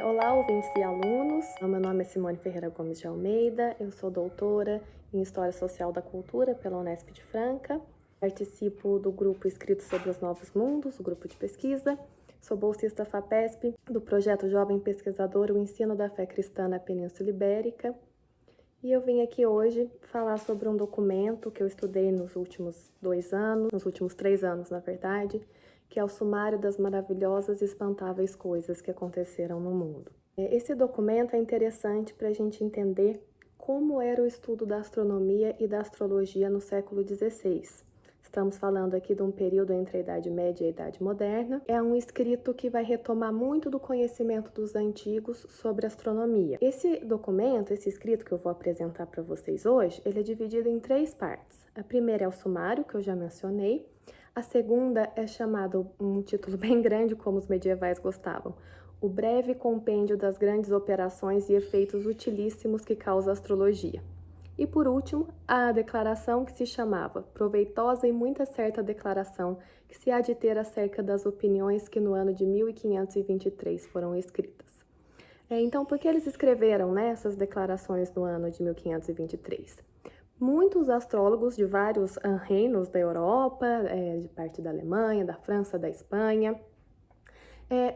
Olá, ouvintes e alunos. Meu nome é Simone Ferreira Gomes de Almeida, eu sou doutora em História Social da Cultura pela Unesp de Franca. Participo do grupo Escritos sobre os Novos Mundos, o grupo de pesquisa. Sou bolsista FAPESP do projeto Jovem Pesquisador, o Ensino da Fé Cristã na Península Ibérica. E eu vim aqui hoje falar sobre um documento que eu estudei nos últimos 3 anos, na verdade, que é o Sumário das Maravilhosas e Espantáveis Coisas que Aconteceram no Mundo. Esse documento é interessante para a gente entender como era o estudo da astronomia e da astrologia no século XVI. Estamos falando aqui de um período entre a Idade Média e a Idade Moderna. É um escrito que vai retomar muito do conhecimento dos antigos sobre astronomia. Esse documento, esse escrito que eu vou apresentar para vocês hoje, ele é dividido em 3 partes. A primeira é o sumário, que eu já mencionei. A segunda é chamado, um título bem grande, como os medievais gostavam, o breve compêndio das grandes operações e efeitos utilíssimos que causa a astrologia. E por último, a declaração que se chamava Proveitosa e Muita Certa Declaração que se há de ter acerca das opiniões que no ano de 1523 foram escritas. Então, por que eles escreveram essas declarações no ano de 1523? Muitos astrólogos de vários reinos da Europa, de parte da Alemanha, da França, da Espanha,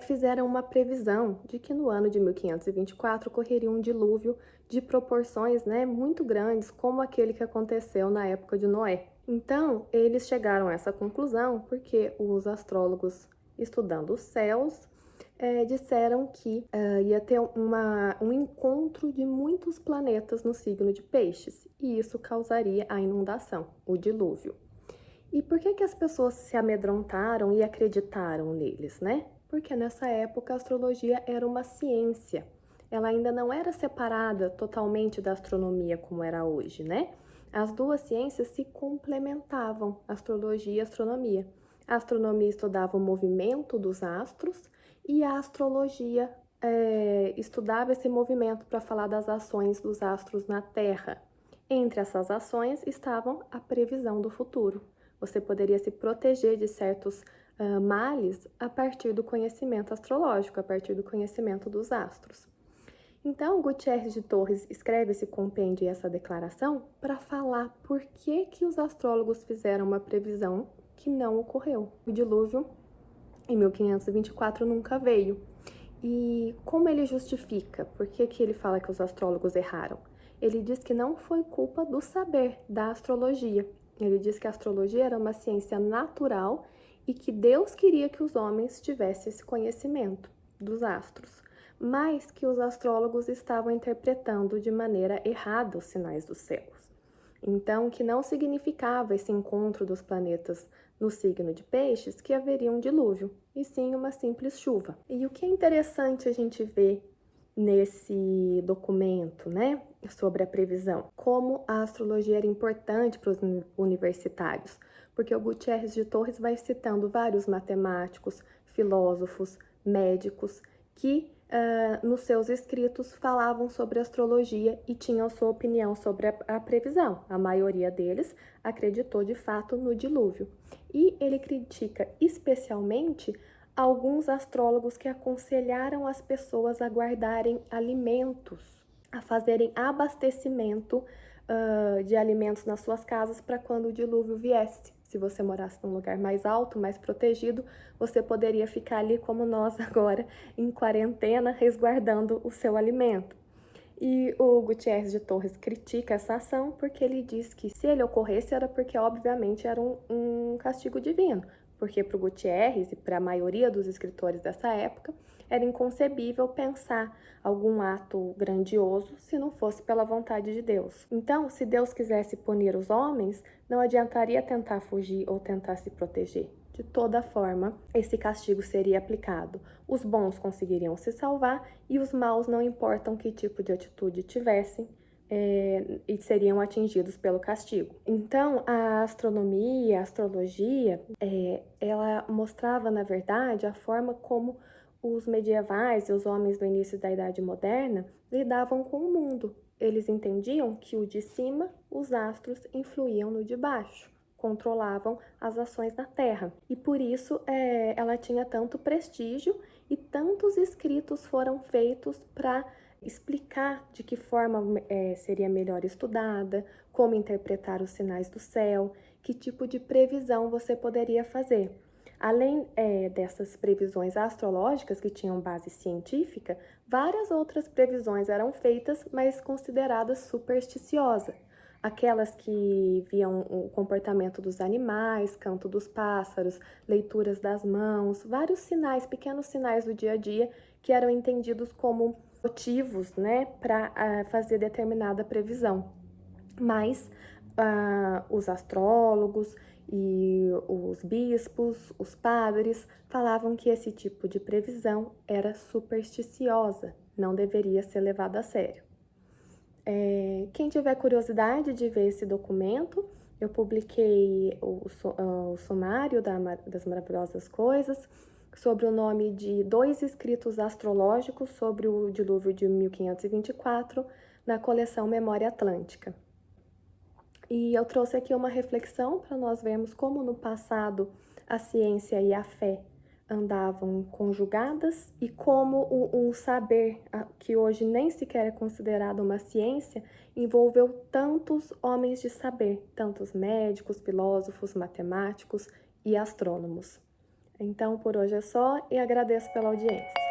fizeram uma previsão de que no ano de 1524 ocorreria um dilúvio de proporções muito grandes, como aquele que aconteceu na época de Noé. Então, eles chegaram a essa conclusão porque os astrólogos, estudando os céus, disseram que ia ter um encontro de muitos planetas no signo de Peixes, e isso causaria a inundação, o dilúvio. E por que as pessoas se amedrontaram e acreditaram neles, Porque nessa época a astrologia era uma ciência. Ela ainda não era separada totalmente da astronomia como era hoje, As duas ciências se complementavam, astrologia e astronomia. A astronomia estudava o movimento dos astros e a astrologia estudava esse movimento para falar das ações dos astros na Terra. Entre essas ações estavam a previsão do futuro. Você poderia se proteger de certos males a partir do conhecimento astrológico, a partir do conhecimento dos astros. Então, Gutierrez de Torres escreve esse compêndio e essa declaração para falar por que os astrólogos fizeram uma previsão que não ocorreu. O dilúvio, em 1524, nunca veio. E como ele justifica? Por que ele fala que os astrólogos erraram? Ele diz que não foi culpa do saber da astrologia. Ele diz que a astrologia era uma ciência natural e que Deus queria que os homens tivessem esse conhecimento dos astros, mas que os astrólogos estavam interpretando de maneira errada os sinais dos céus. Então, que não significava esse encontro dos planetas no signo de Peixes que haveria um dilúvio, e sim uma simples chuva. E o que é interessante a gente ver nesse documento, sobre a previsão, como a astrologia era importante para os universitários, porque o Gutierrez de Torres vai citando vários matemáticos, filósofos, médicos, que nos seus escritos falavam sobre astrologia e tinham sua opinião sobre a previsão. A maioria deles acreditou de fato no dilúvio. E ele critica especialmente alguns astrólogos que aconselharam as pessoas a guardarem alimentos, a fazerem abastecimento de alimentos nas suas casas para quando o dilúvio viesse. Se você morasse num lugar mais alto, mais protegido, você poderia ficar ali como nós agora, em quarentena, resguardando o seu alimento. E o Gutierrez de Torres critica essa ação porque ele diz que se ele ocorresse era porque, obviamente, era um castigo divino. Porque para o Gutierrez e para a maioria dos escritores dessa época, era inconcebível pensar algum ato grandioso se não fosse pela vontade de Deus. Então, se Deus quisesse punir os homens, não adiantaria tentar fugir ou tentar se proteger. De toda forma, esse castigo seria aplicado. Os bons conseguiriam se salvar e os maus, não importam que tipo de atitude tivessem, e seriam atingidos pelo castigo. Então, a astronomia, a astrologia, ela mostrava, na verdade, a forma como os medievais e os homens do início da Idade Moderna lidavam com o mundo. Eles entendiam que o de cima, os astros, influíam no de baixo. controlavam as ações na Terra. E por isso ela tinha tanto prestígio e tantos escritos foram feitos para explicar de que forma seria melhor estudada, como interpretar os sinais do céu, que tipo de previsão você poderia fazer. Além dessas previsões astrológicas que tinham base científica, várias outras previsões eram feitas, mas consideradas supersticiosas. Aquelas que viam o comportamento dos animais, canto dos pássaros, leituras das mãos, vários sinais, pequenos sinais do dia a dia que eram entendidos como motivos, né, para fazer determinada previsão. Mas os astrólogos e os bispos, os padres, falavam que esse tipo de previsão era supersticiosa, não deveria ser levada a sério. Quem tiver curiosidade de ver esse documento, eu publiquei o sumário das maravilhosas coisas, sobre o nome de 2 escritos astrológicos sobre o dilúvio de 1524, na coleção Memória Atlântica. E eu trouxe aqui uma reflexão para nós vermos como no passado a ciência e a fé andavam conjugadas e como um saber que hoje nem sequer é considerado uma ciência envolveu tantos homens de saber, tantos médicos, filósofos, matemáticos e astrônomos. Então, por hoje é só e agradeço pela audiência.